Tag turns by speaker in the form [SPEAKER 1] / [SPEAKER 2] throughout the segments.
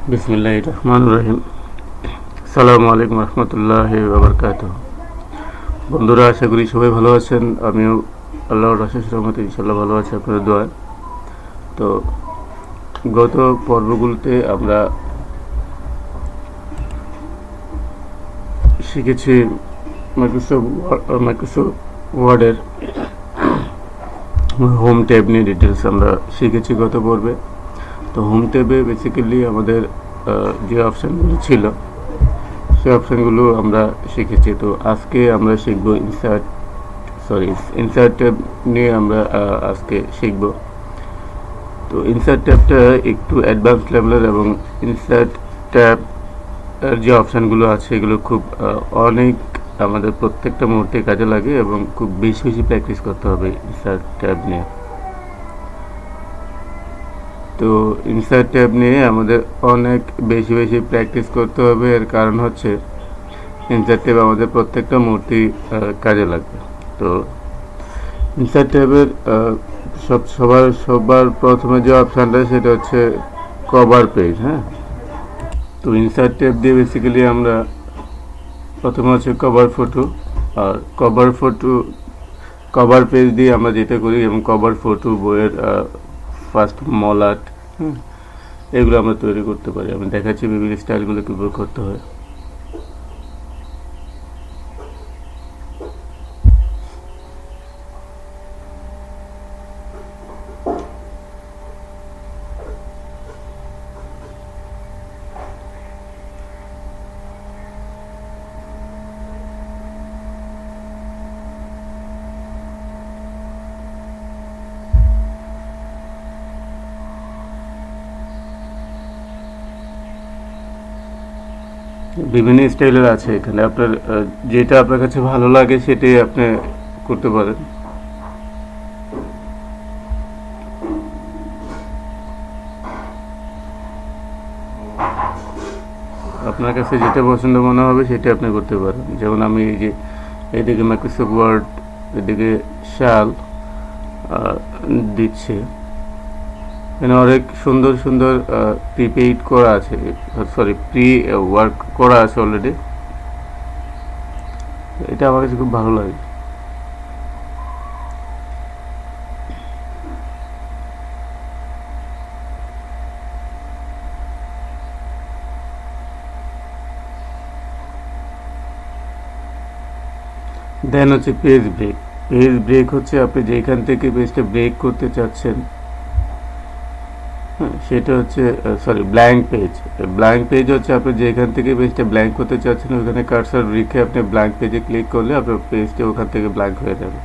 [SPEAKER 1] বিসমিল্লাহির রহমানির রহিম। আসসালামু আলাইকুম রহমতুল্লাহি ওয়া বারাকাতুহু। বন্ধুরা, আশা করি সবাই ভালো আছেন। আমিও আল্লাহর অশেষ রহমতে ইনশাআল্লাহ ভালো আছি আপনাদের দোয়ায়। তো গত পর্বগুলোতে আমরা শিখেছি মাইক্রোসফট ওয়ার্ডের হোম ট্যাব নিয়ে ডিটেলস আমরা শিখেছি গত পর্বে। তো হোম ট্যাবে বেসিক্যালি আমাদের যে অপশানগুলো ছিল সেই অপশানগুলো আমরা শিখেছি। তো আজকে আমরা শিখব ইনসার্ট ট্যাব নিয়ে আমরা আজকে শিখব। তো ইনসার্ট ট্যাবটা একটু অ্যাডভান্স লেভেলের এবং ইনসার্ট ট্যাব যে অপশানগুলো আছে এগুলো খুব অনেক আমাদের প্রত্যেকটা মুহূর্তে কাজে লাগে এবং খুব বেশি বেশি প্র্যাকটিস করতে হবে ইনসার্ট ট্যাব নিয়ে। তো ইনসার্ট ট্যাব নিয়ে আমাদের অনেক বেশি বেশি প্র্যাকটিস করতে হবে। এর কারণ হচ্ছে ইনসার্ট ট্যাব আমাদের প্রত্যেকটা মুহূর্তেই কাজে লাগবে। তো ইনসার্ট ট্যাবের সবার প্রথমে যে অপশানটা সেটা হচ্ছে কভার পেজ। হ্যাঁ, তো ইনসার্ট ট্যাব দিয়ে বেসিক্যালি আমরা প্রথমে হচ্ছে কভার ফটো, আর কভার পেজ দিয়ে আমরা যেটা করি এবং কভার ফটো বইয়ের ফার্স্ট মলাট এগুলো আমরা তৈরি করতে পারি। আমি দেখাচ্ছি বিভিন্ন স্টাইলগুলো কীভাবে করতে হয়। বিভিন্ন স্টাইলের আছে এখানে, আপনার যেটা আপনার কাছে ভালো লাগে সেটাই আপনি করতে পারেন। আপনার কাছে যেটা পছন্দ মনে হবে সেটা আপনি করতে পারেন। যেমন আমি এই যে এদিকে মাইক্রোসফট ওয়ার্ড, এদিকে শাল দিচ্ছে। এখানে অনেক সুন্দর সুন্দর প্রিপেইড করা আছে, প্রি ওয়ার্ক করা আছে অলরেডি। এটা আমার কাছে খুব ভালো লাগে। দেন হচ্ছে পেজ ব্রেক হচ্ছে আপনি যেখান থেকে পেজটা ব্রেক করতে চাচ্ছেন সেটা হচ্ছে ব্ল্যাঙ্ক পেজ হচ্ছে আপনি যেখান থেকে পেজটা ব্ল্যাঙ্ক করতে চাচ্ছেন ওখানে কার্সার রেখে আপনি ব্ল্যাঙ্ক পেজে ক্লিক করলে আপনার পেজটা ওখান থেকে ব্ল্যাঙ্ক হয়ে যাবে।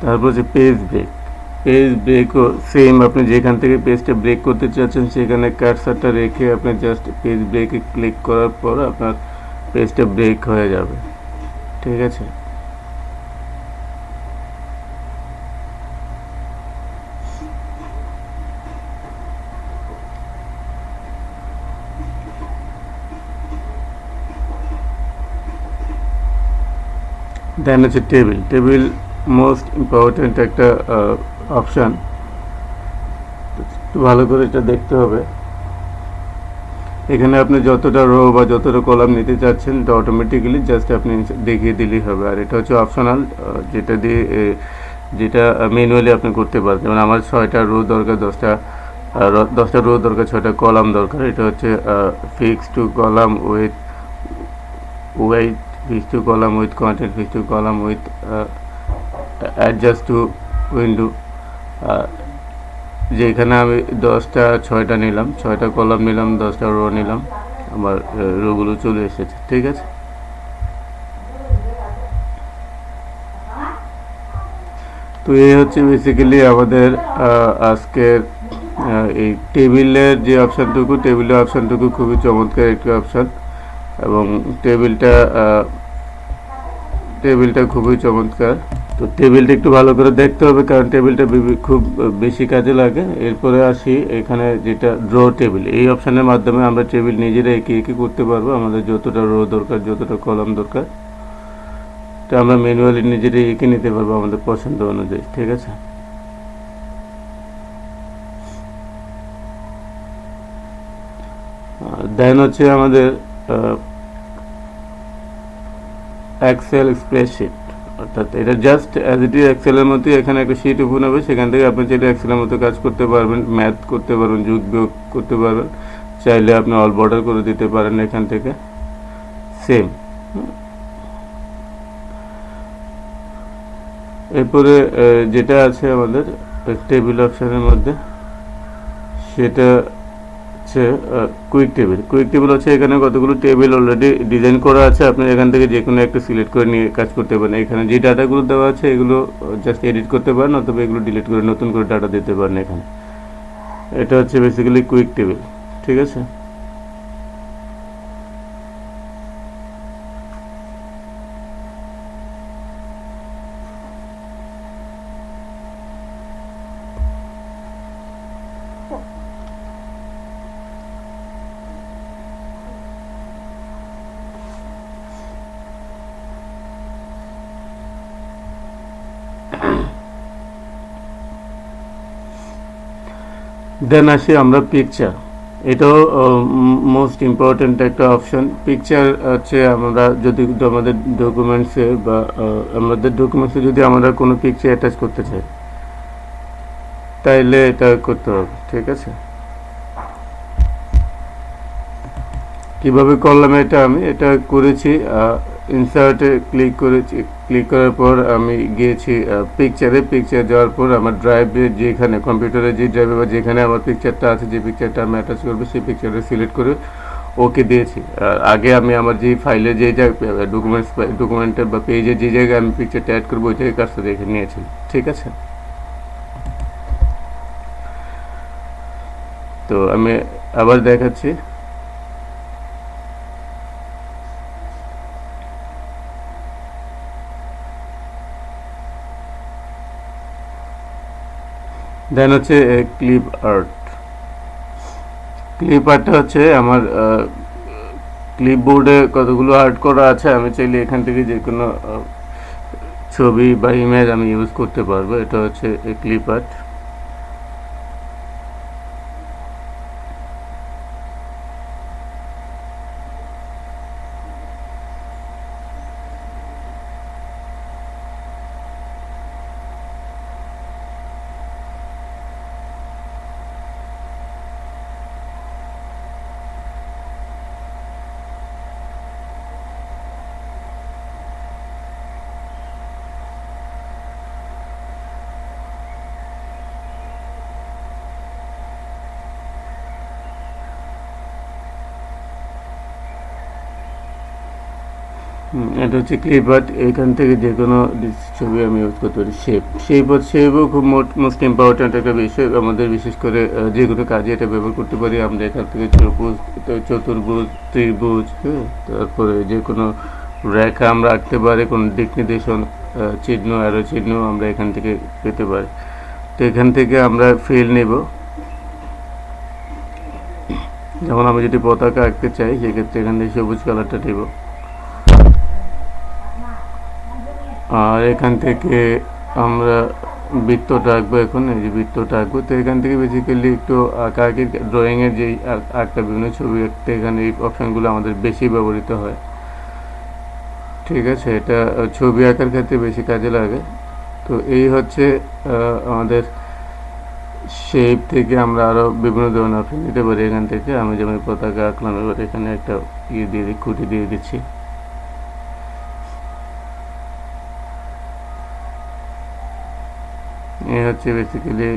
[SPEAKER 1] তারপর হচ্ছে পেজ ব্রেকও সেম, আপনি যেখান থেকে পেজটা ব্রেক করতে চাচ্ছেন সেখানে কার্সারটা রেখে আপনি জাস্ট পেজ ব্রেকে ক্লিক করার পর আপনার পেজটা ব্রেক হয়ে যাবে। ঠিক আছে, দেন হচ্ছে টেবিল মোস্ট ইম্পর্টেন্ট একটা অপশান। একটু ভালো করে এটা দেখতে হবে। এখানে আপনি যতটা রো বা যতটা কলাম নিতে চাচ্ছেন এটা অটোমেটিক্যালি জাস্ট আপনি দেখিয়ে দিলেই হবে। আর এটা হচ্ছে অপশনাল, যেটা ম্যানুয়ালি আপনি করতে পারেন। যেমন আমার 6টা রো দরকার, 10টা রো দরকার, 6টা কলাম দরকার। এটা হচ্ছে fix to column with weight, fix to column with content, fix to column with adjust to window. যেখানে আমি 6টা নিলাম, 6টা কলাম নিলাম, 10টা রো নিলাম, আমার রোগুলো চলে এসেছে। ঠিক আছে, তো এই হচ্ছে বেসিক্যালি আমাদের আজকের এই টেবিলের যে অপশানটুকু খুবই চমৎকার একটি অপশান এবং টেবিলটা খুবই চমৎকার। তো টেবিলটা একটু ভালো করে দেখতে হবে কারণ টেবিলটা খুব বেশি কাজে লাগে। এরপরে আসি এখানে যেটা ড্র টেবিল, এই অপশানের মাধ্যমে আমরা টেবিল নিজেরা এঁকে করতে পারবো। আমাদের যতটা রো দরকার, যতটা কলাম দরকার তো আমরা ম্যানুয়ালি নিজেরাই এঁকে নিতে পারবো আমাদের পছন্দ অনুযায়ী, ঠিক আছে। দেন হচ্ছে আমাদের এক্সেল স্প্রেডশিট, অর্থাৎ এটা জাস্ট অ্যাজ ইট ইজ এক্সেলের মতোই, এখানে একটা শিট ওপেন হবে, সেখান থেকে আপনি চাইলে এক্সেলের মতো কাজ করতে পারবেন, ম্যাথ করতে পারবেন, যোগ বিয়োগ করতে পারবেন, চাইলে আপনি অল বর্ডার করে দিতে পারেন এখান থেকে, সেম। এরপরে যেটা আছে আমাদের টেবিল অপশানের মধ্যে, সেটা হচ্ছে কুইক টেবিল। কুইক টেবিল হচ্ছে এখানে কতগুলো টেবিল অলরেডি ডিজাইন করা আছে, আপনি এখান থেকে যে কোনো একটা সিলেক্ট করে নিয়ে কাজ করতে পারেন। এখানে যে ডাটাগুলো দেওয়া আছে এগুলো জাস্ট এডিট করতে পারেন, অথবা এগুলো ডিলিট করে নতুন করে ডাটা দিতে পারেন এখানে। এটা হচ্ছে বেসিক্যালি কুইক টেবিল, ঠিক আছে। দেন আসি আমরা পিকচার। এটাও মোস্ট ইম্পর্ট্যান্ট একটা অপশন। পিকচার হচ্ছে আমরা যদি আমাদের ডকুমেন্টসে বা যদি আমরা কোনো পিকচার অ্যাটাচ করতে চাই, তাইলে এটা করতে হবে, ঠিক আছে। কিভাবে করলাম এটা, আমি এটা করেছি ইনসার্টে ক্লিক করেছি, ক্লিক করার পর আমি গিয়েছি পিকচার যাওয়ার পর আমার ড্রাইভে, যেখানে কম্পিউটারে যে ড্রাইভে বা যেখানে আমার পিকচারটা আছে, যে পিকচারটা আমি অ্যাটাচ করবো, সেই পিকচারটা সিলেক্ট করে ওকে দিয়েছি। আগে আমি আমার যে ফাইলে যে ডকুমেন্টের বা পেজে যে জায়গায় আমি পিকচারটা অ্যাড করবো ওই জায়গায় কাজটা দেখে নিয়েছি, ঠিক আছে। তো আমি আবার দেখাচ্ছি। দেন হচ্ছে ক্লিপ আর্টটা হচ্ছে আমার ক্লিপবোর্ডে কতগুলো আর্ট করা আছে, আমি চাইলে এখান থেকে যে কোনো ছবি বা ইমেজ আমি ইউজ করতে পারবো। এটা হচ্ছে ক্লিপ আর্ট। এটা হচ্ছে ক্লিপ আর্ট। এখান থেকে যে কোনো ছবি আমি ইউজ করতে পারি। শেপও খুব মোস্ট ইম্পর্ট্যান্ট একটা বিষয় আমাদের, বিশেষ করে যে কোনো কাজে এটা ব্যবহার করতে পারি আমরা। এখান থেকে চতুর্ভুজ, ত্রিভুজ, হ্যাঁ, তারপরে যে কোনো রেখা আমরা আঁকতে পারি, কোনো দিক নির্দেশন চিহ্ন, অ্যারো চিহ্ন আমরা এখান থেকে পেতে পারি। তো এখান থেকে আমরা ফিল নেব। যেমন আমি যদি পতাকা আঁকতে চাই, সেক্ষেত্রে এখান থেকে সবুজ কালারটা নেব। আর এখান থেকে আমরা বৃত্তটা আঁকবো। এখন এই যে বৃত্তটা আঁকবো, তো এখান থেকে বেসিক্যালি একটু আঁকাআঁকি ড্রয়িংয়ের যেই আঁকটা বিভিন্ন ছবি আঁকতে এখানে এই অপশানগুলো আমাদের বেশি ব্যবহৃত হয়, ঠিক আছে। এটা ছবি আঁকার ক্ষেত্রে বেশি কাজে লাগে। তো এই হচ্ছে আমাদের শেপ থেকে আমরা আরও বিভিন্ন ধরনের অপশান নিতে পারি এখান থেকে। আমি যেমন পতাকা আঁকলাম, এবার এখানে একটা খুঁটি দিয়ে দিচ্ছি। এই হচ্ছে বেসিক্যালি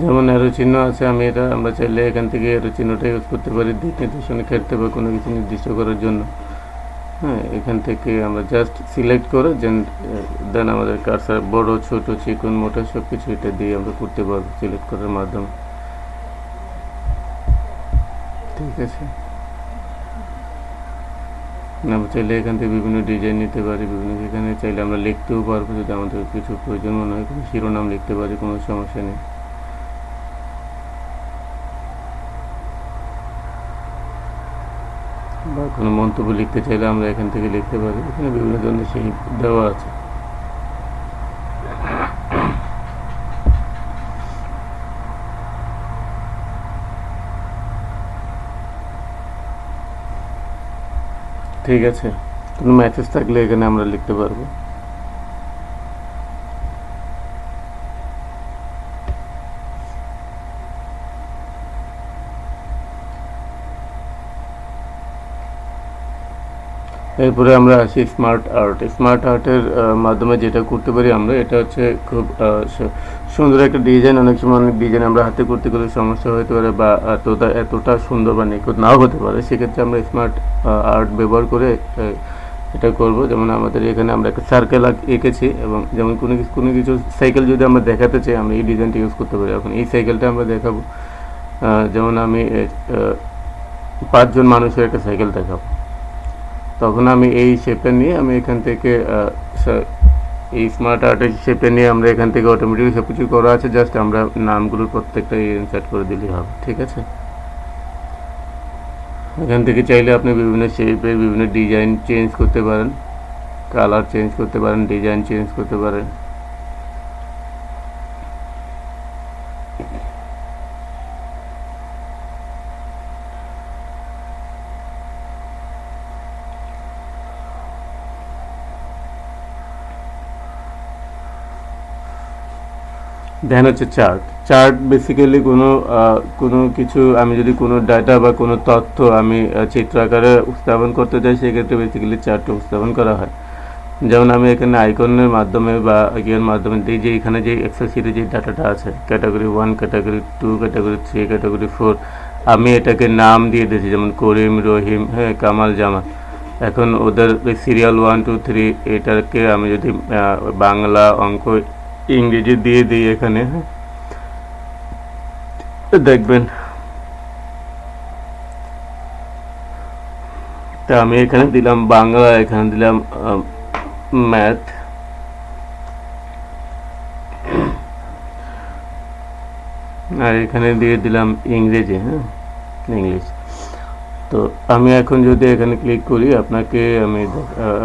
[SPEAKER 1] যেমন অ্যারো চিহ্ন আছে, আমরা চাইলে এখান থেকে অ্যারো চিহ্নটা ইউজ করতে পারি দিক নির্দেশনের ক্ষেত্রে বা কোনো কিছু নির্দিষ্ট করার জন্য। হ্যাঁ, এখান থেকে আমরা জাস্ট সিলেক্ট করে দেন আমাদের কার্সার বড়, ছোট, চিকন, মোটা সব কিছু এটা দিয়ে আমরা করতে পারবো সিলেক্ট করার মাধ্যমে, ঠিক আছে। আমরা চাইলে এখান থেকে বিভিন্ন ডিজাইন নিতে পারি, বিভিন্ন এখানে চাইলে আমরা লিখতেও পারবো যদি আমাদের কিছু প্রয়োজন মনে হয়, কোনো শিরোনাম লিখতে পারি, কোনো সমস্যা নেই। বা কোনো মন্তব্য লিখতে চাইলে আমরা এখান থেকে লিখতে পারি, এখানে বিভিন্ন ধরনের শেপ দেওয়া আছে। ঠিক আছে, কোনো মেসেজ থাকলে এখানে আমরা লিখতে পারবো। এরপরে আমরা আসি স্মার্ট আর্ট। স্মার্ট আর্টের মাধ্যমে যেটা করতে পারি আমরা, এটা হচ্ছে খুব সুন্দর একটা ডিজাইন। অনেক সময় অনেক ডিজাইন আমরা হাতে করতে গেলে সমস্যা হতে পারে বা এতটা সুন্দর বা নিখুঁত নাও হতে পারে, সেক্ষেত্রে আমরা স্মার্ট আর্ট ব্যবহার করে এটা করব। যেমন আমাদের এখানে আমরা একটা সার্কেল এঁকেছি, এবং যেমন কোনো কিছু সাইকেল যদি আমরা দেখাতে চাই, আমরা এই ডিজাইনটা ইউজ করতে পারি। এখন এই সাইকেলটা আমরা দেখাবো, যেমন আমি 5 জন মানুষের একটা সাইকেল দেখাবো, তখন আমি এই শেপটা নিয়ে আমি এখান থেকে এই স্মার্ট আর্টের শেপটা নিয়ে আমরা এখান থেকে অটোমেটিক সব কিছু করা আছে, জাস্ট আমরা নামগুলোর প্রত্যেকটা ইনসার্ট করে দিলেই হবে। ঠিক আছে, এখান থেকে চাইলে আপনি বিভিন্ন শেপের বিভিন্ন ডিজাইন চেঞ্জ করতে পারেন, কালার চেঞ্জ করতে পারেন, ডিজাইন চেঞ্জ করতে পারেন। দেন হচ্ছে চার্ট বেসিক্যালি কোনো কিছু আমি যদি কোনো ডাটা বা কোনো তথ্য আমি চিত্র আকারে উপস্থাপন করতে চাই, সেক্ষেত্রে বেসিক্যালি চার্টটা উপস্থাপন করা হয়। যেমন আমি এখানে আইকনের মাধ্যমে বা ইয়ের মাধ্যমে দিই যে এখানে যে এক্সেল শিটে যে ডাটাটা আছে, ক্যাটাগরি 1, ক্যাটাগরি 2, ক্যাটাগরি 3, ক্যাটাগরি 4, আমি এটাকে নাম দিয়ে দিয়েছি, যেমন করিম, রহিম, হ্যাঁ, কামাল, জামাল। এখন ওদের সিরিয়াল 1, 2, 3 এটাকে আমি যদি বাংলা, অঙ্ক, ইংরেজি দিয়ে দিই এখানে, হ্যাঁ, দেখবেন। তা আমি এখানে দিলাম বাংলা, এখানে দিলাম ম্যাথ, আর এখানে দিয়ে দিলাম ইংরেজি, হ্যাঁ, ইংলিশ। তো আমি এখন যদি এখানে ক্লিক করি,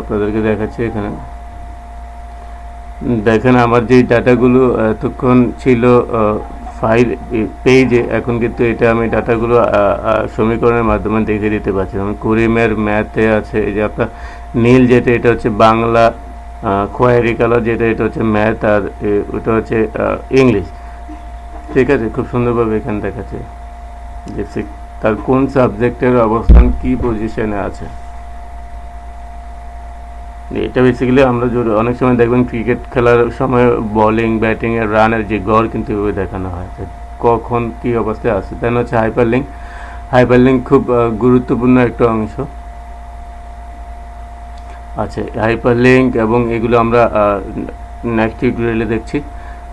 [SPEAKER 1] আপনাদেরকে দেখাচ্ছি। এখানে দেখেন আমার যে ডাটাগুলো এতক্ষণ ছিল ফাইল পেজে, এখন কিন্তু এটা আমি ডাটাগুলো সমীকরণের মাধ্যমে দেখে দিতে পারছি। যেমন করিমের ম্যাথে আছে, এই যে আপনার নীল যেটা, এটা হচ্ছে বাংলা, খয়েরি কালার যেটা, এটা হচ্ছে ম্যাথ, আর ওটা হচ্ছে ইংলিশ। ঠিক আছে, খুব সুন্দরভাবে এখানে দেখাচ্ছে যে তার কোন সাবজেক্টের অবস্থান কি পজিশনে আছে। এটা বেসিক্যালি আমরা অনেক সময় দেখবেন ক্রিকেট খেলার সময় বোলিং, ব্যাটিং এর রানের যে গড় কিন্তু এভাবে দেখানো হয়, কখন কি অবস্থায় আছে। দেন হচ্ছে হাইপারলিঙ্ক খুব গুরুত্বপূর্ণ একটা অংশ আছে, হাইপারলিঙ্ক, এবং এগুলো আমরা নেক্সট টিউটোরিয়ালে দেখছি।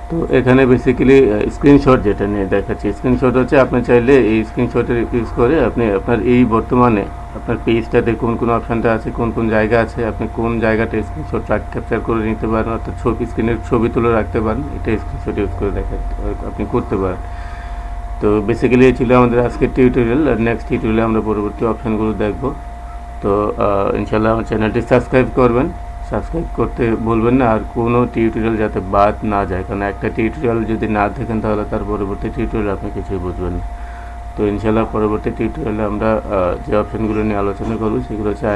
[SPEAKER 1] তো এখানে বেসিক্যালি স্ক্রিনশট যেটা নিয়ে দেখাচ্ছি, স্ক্রিনশট হচ্ছে আপনি চাইলে এই স্ক্রিনশটের ইউজ করে আপনি আপনার এই বর্তমানে আপনার পেজটাতে কোন কোন অপশানটা আছে, কোন কোন জায়গা আছে, আপনি কোন জায়গাটা স্ক্রিনশট ক্যাপচার করে নিতে পারেন, অর্থাৎ স্ক্রিনের ছবি তুলে রাখতে পারেন, এটা স্ক্রিনশট ইউজ করে আপনি করতে পারেন। তো বেসিক্যালি এই ছিল আমাদের আজকের টিউটোরিয়াল, আর নেক্সট টিউটোরিয়ালে আমরা পরবর্তী অপশানগুলো দেখব। তো ইনশাআল্লাহ আমার চ্যানেলটি সাবস্ক্রাইব করবেন, সাবস্ক্রাইব করতে ভুলবেন না, আর কোনো টিউটোরিয়াল যাতে বাদ না যায়, কারণ একটা টিউটোরিয়াল যদি না দেখেন তাহলে তার পরবর্তী টিউটোরিয়াল আপনি কিছুই বুঝবেন না। তো ইনশাআল্লাহ পরবর্তী টিউটোরিয়ালে আমরা যে অপশানগুলো নিয়ে আলোচনা করব সেগুলো হচ্ছে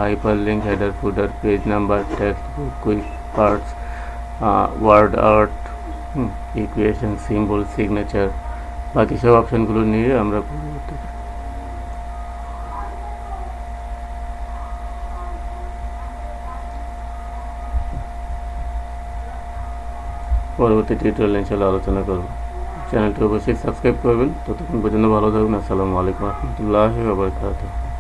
[SPEAKER 1] hyperlink, header, footer, page number, text, quick parts, word art, equation, symbol, signature, বাকি সব অপশানগুলো নিয়ে আমরা পরবর্তী টিউটোরিয়ালে ইনশাআল্লাহ আলোচনা করব। চ্যানেলটি অবশ্যই সাবস্ক্রাইব করবেন। ততক্ষণ পর্যন্ত ভালো থাকুন। আসসালামু আলাইকুম রহমতুল্লাহি ওয়া বারাকাতুহু।